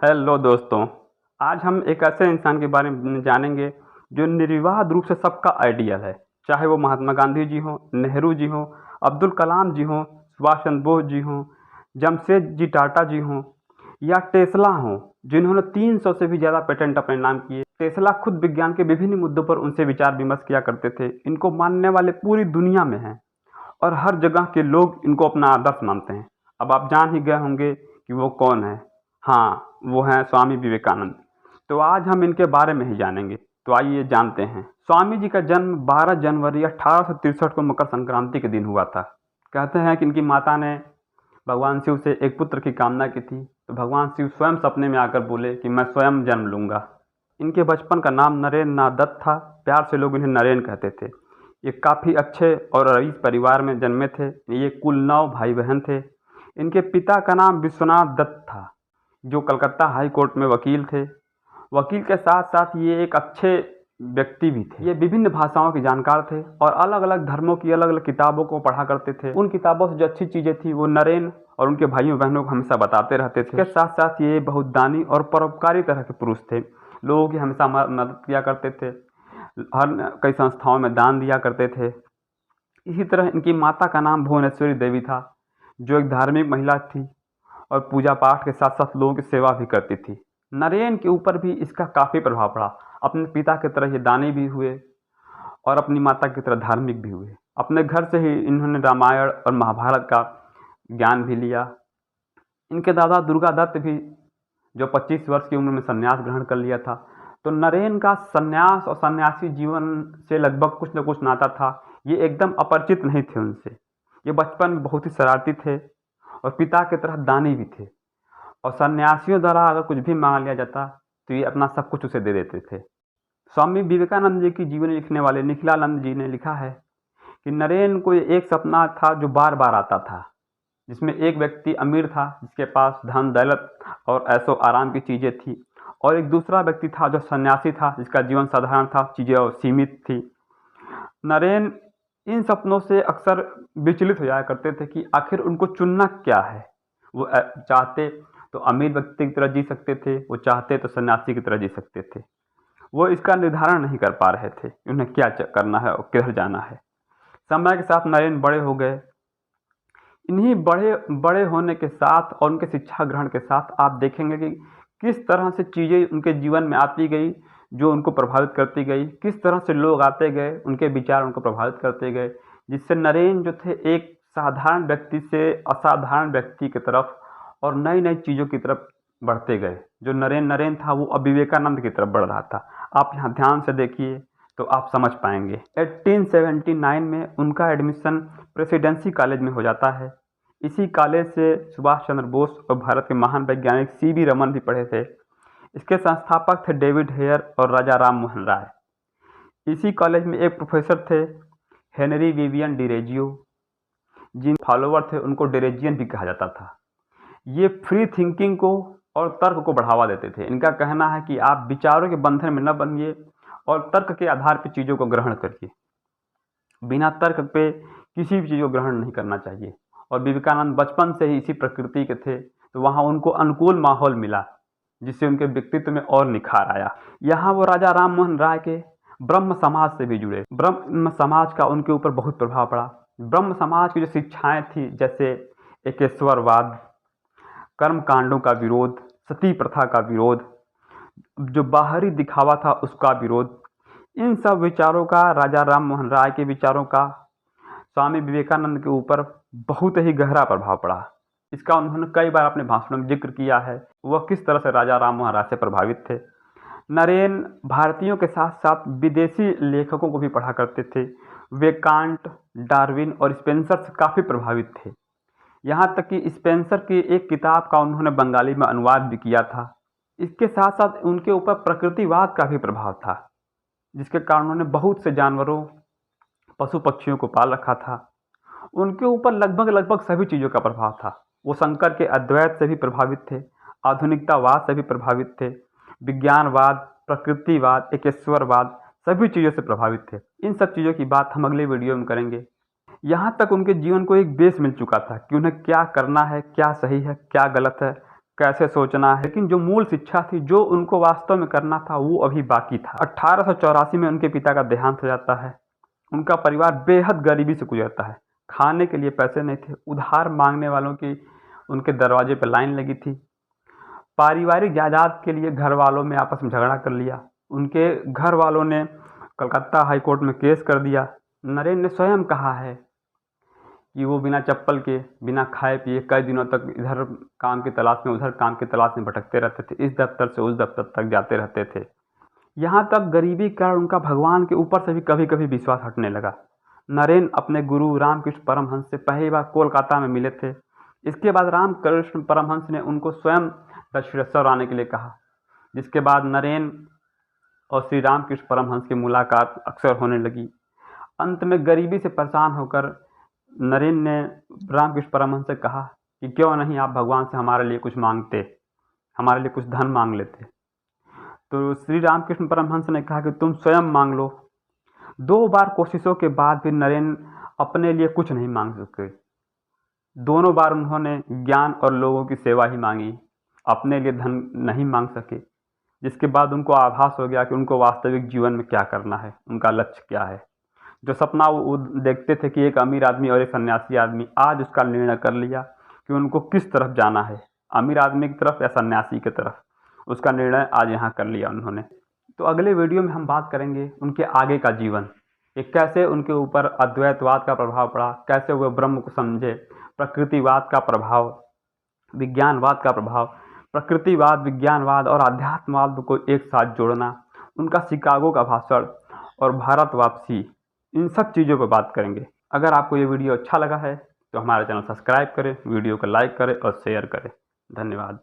Hello दोस्तों। आज हम एक ऐसे इंसान के बारे में जानेंगे जो निर्विवाद रूप से सबका आइडियल है। चाहे वो महात्मा गांधी जी हों, नेहरू जी हों, अब्दुल कलाम जी हों, सुभाष चंद्र बोस जी हों, जमशेद जी टाटा जी हों या टेस्ला हों, जिन्होंने 300 से भी ज़्यादा पेटेंट अपने नाम किए। टेस्ला खुद विज्ञान के विभिन्न मुद्दों पर उनसे विचार विमर्श किया करते थे। इनको मानने वाले पूरी दुनिया में हैं और हर जगह के लोग इनको अपना आदर्श मानते हैं। अब आप जान ही गए होंगे कि वो कौन है। हाँ, वो हैं स्वामी विवेकानंद। तो आज हम इनके बारे में ही जानेंगे। तो आइए जानते हैं। स्वामी जी का जन्म 12 जनवरी 1863 को मकर संक्रांति के दिन हुआ था। कहते हैं कि इनकी माता ने भगवान शिव से एक पुत्र की कामना की थी, तो भगवान शिव स्वयं सपने में आकर बोले कि मैं स्वयं जन्म लूँगा। इनके बचपन का नाम नरेंद्र नाथ दत्त था। प्यार से लोग इन्हें नरेन कहते थे। ये काफ़ी अच्छे और रईस परिवार में जन्मे थे। ये कुल 9 भाई बहन थे। इनके पिता का नाम विश्वनाथ दत्त था, जो कलकत्ता हाई कोर्ट में वकील थे। वकील के साथ साथ ये एक अच्छे व्यक्ति भी थे। ये विभिन्न भाषाओं के जानकार थे और अलग अलग धर्मों की अलग अलग किताबों को पढ़ा करते थे। उन किताबों से जो अच्छी चीज़ें थी वो नरेन और उनके भाइयों बहनों को हमेशा बताते रहते थे। इसके साथ साथ ये बहुत दानी और परोपकारी तरह के पुरुष थे। लोगों की हमेशा मदद किया करते थे, हर कई संस्थाओं में दान दिया करते थे। इसी तरह इनकी माता का नाम भुवनेश्वरी देवी था, जो एक धार्मिक महिला थी और पूजा पाठ के साथ साथ लोगों की सेवा भी करती थी। नरेन के ऊपर भी इसका काफ़ी प्रभाव पड़ा। अपने पिता की तरह ये दानी भी हुए और अपनी माता की तरह धार्मिक भी हुए। अपने घर से ही इन्होंने रामायण और महाभारत का ज्ञान भी लिया। इनके दादा दुर्गा दत्त भी, जो 25 वर्ष की उम्र में संन्यास ग्रहण कर लिया था। तो नरेन का संन्यास और सन्यासी जीवन से लगभग कुछ न कुछ नाता था। ये एकदम अपरिचित नहीं थे उनसे। ये बचपन में बहुत ही शरारती थे और पिता की तरह दानी भी थे। और सन्यासियों द्वारा अगर कुछ भी मांग लिया जाता तो ये अपना सब कुछ उसे दे देते थे। स्वामी विवेकानंद जी की जीवनी लिखने वाले निखिलानंद जी ने लिखा है कि नरेन को एक सपना था जो बार बार आता था, जिसमें एक व्यक्ति अमीर था, जिसके पास धन दौलत और ऐशो आराम की चीज़ें थी, और एक दूसरा व्यक्ति था जो सन्यासी था, जिसका जीवन साधारण था, चीज़ें और सीमित थी। नरेन इन सपनों से अक्सर विचलित हो जाया करते थे कि आखिर उनको चुनना क्या है। वो चाहते तो अमीर व्यक्ति की तरह जी सकते थे, वो चाहते तो सन्यासी की तरह जी सकते थे। वो इसका निर्धारण नहीं कर पा रहे थे कि उन्हें क्या करना है और किधर जाना है। समय के साथ नरेन बड़े हो गए। इन्हीं बड़े होने के साथ और उनके शिक्षा ग्रहण के साथ आप देखेंगे कि किस तरह से चीज़ें उनके जीवन में आती गई, जो उनको प्रभावित करती गई। किस तरह से लोग आते गए, उनके विचार उनको प्रभावित करते गए, जिससे नरेन जो थे एक साधारण व्यक्ति से असाधारण व्यक्ति की तरफ और नई नई चीज़ों की तरफ बढ़ते गए। जो नरेन था वो अब विवेकानंद की तरफ बढ़ रहा था। आप यहाँ ध्यान से देखिए तो आप समझ पाएंगे। 1879 में उनका एडमिशन प्रेसिडेंसी कॉलेज में हो जाता है। इसी कॉलेज से सुभाष चंद्र बोस और भारत के महान वैज्ञानिक CV रमन भी पढ़े थे। इसके संस्थापक थे डेविड हेयर और राजा राम मोहन राय। इसी कॉलेज में एक प्रोफेसर थे हेनरी विवियन डिरेजियो, जिन फॉलोवर थे उनको डिरेजियन भी कहा जाता था। ये फ्री थिंकिंग को और तर्क को बढ़ावा देते थे। इनका कहना है कि आप विचारों के बंधन में न बनिए और तर्क के आधार पर चीज़ों को ग्रहण करिए। बिना तर्क पे किसी भी चीज़ को ग्रहण नहीं करना चाहिए। और विवेकानंद बचपन से ही इसी प्रकृति के थे, तो वहाँ उनको अनुकूल माहौल मिला, जिससे उनके व्यक्तित्व में और निखार आया। यहाँ वो राजा राम मोहन राय के ब्रह्म समाज से भी जुड़े। ब्रह्म समाज का उनके ऊपर बहुत प्रभाव पड़ा। ब्रह्म समाज की जो शिक्षाएँ थी, जैसे एकेश्वरवाद, कर्म कांडों का विरोध, सती प्रथा का विरोध, जो बाहरी दिखावा था उसका विरोध, इन सब विचारों का, राजा राम मोहन राय के विचारों का स्वामी विवेकानंद के ऊपर बहुत ही गहरा प्रभाव पड़ा। इसका उन्होंने कई बार अपने भाषणों में जिक्र किया है, वह किस तरह से राजा राम मोहन राय से प्रभावित थे। नरेन भारतीयों के साथ साथ विदेशी लेखकों को भी पढ़ा करते थे। वे कांट, डार्विन और स्पेंसर से काफ़ी प्रभावित थे। यहाँ तक कि स्पेंसर की एक किताब का उन्होंने बंगाली में अनुवाद भी किया था। इसके साथ साथ उनके ऊपर प्रकृतिवाद का भी प्रभाव था, जिसके कारण उन्होंने बहुत से जानवरों, पशु पक्षियों को पाल रखा था। उनके ऊपर लगभग सभी चीज़ों का प्रभाव था। वो शंकर के अद्वैत से भी प्रभावित थे, आधुनिकतावाद से भी प्रभावित थे, विज्ञानवाद, प्रकृतिवाद, एकेश्वरवाद, सभी चीज़ों से प्रभावित थे। इन सब चीज़ों की बात हम अगले वीडियो में करेंगे। यहाँ तक उनके जीवन को एक बेस मिल चुका था कि उन्हें क्या करना है, क्या सही है, क्या गलत है, कैसे सोचना है, लेकिन जो मूल शिक्षा थी, जो उनको वास्तव में करना था, वो अभी बाकी था। 1884 में उनके पिता का देहांत हो जाता है। उनका परिवार बेहद गरीबी से गुजरता है। खाने के लिए पैसे नहीं थे, उधार मांगने वालों की उनके दरवाजे पर लाइन लगी थी। पारिवारिक जायदाद के लिए घर वालों में आपस में झगड़ा कर लिया। उनके घर वालों ने कलकत्ता हाई कोर्ट में केस कर दिया। नरेन ने स्वयं कहा है कि वो बिना चप्पल के, बिना खाए पिए कई दिनों तक इधर काम की तलाश में, उधर काम की तलाश में भटकते रहते थे। इस दफ्तर से उस दफ्तर तक जाते रहते थे। यहाँ तक गरीबी के कारण उनका भगवान के ऊपर से भी कभी कभी विश्वास हटने लगा। नरेन अपने गुरु रामकृष्ण परमहंस से पहली बार कोलकाता में मिले थे। इसके बाद रामकृष्ण परमहंस ने उनको स्वयं दक्षिणेश्वर आने के लिए कहा, जिसके बाद नरेन और श्री रामकृष्ण परमहंस की मुलाकात अक्सर होने लगी। अंत में गरीबी से परेशान होकर नरेन ने रामकृष्ण परमहंस से कहा कि क्यों नहीं आप भगवान से हमारे लिए कुछ मांगते, हमारे लिए कुछ धन मांग लेते। तो श्री रामकृष्ण परमहंस ने कहा कि तुम स्वयं मांग लो। 2 बार कोशिशों के बाद भी नरेन अपने लिए कुछ नहीं मांग सके। दोनों बार उन्होंने ज्ञान और लोगों की सेवा ही मांगी, अपने लिए धन नहीं मांग सके। जिसके बाद उनको आभास हो गया कि उनको वास्तविक जीवन में क्या करना है, उनका लक्ष्य क्या है। जो सपना वो देखते थे कि एक अमीर आदमी और एक सन्यासी आदमी, आज उसका निर्णय कर लिया कि उनको किस तरफ जाना है, अमीर आदमी की तरफ या सन्यासी की तरफ। उसका निर्णय आज यहाँ कर लिया उन्होंने। तो अगले वीडियो में हम बात करेंगे उनके आगे का जीवन, कि कैसे उनके ऊपर अद्वैतवाद का प्रभाव पड़ा, कैसे वे ब्रह्म को समझे, प्रकृतिवाद का प्रभाव, विज्ञानवाद का प्रभाव, प्रकृतिवाद, विज्ञानवाद और आध्यात्मवाद को एक साथ जोड़ना, उनका शिकागो का भाषण और भारत वापसी, इन सब चीज़ों पर बात करेंगे। अगर आपको ये वीडियो अच्छा लगा है तो हमारा चैनल सब्सक्राइब करें, वीडियो को लाइक करें और शेयर करें। धन्यवाद।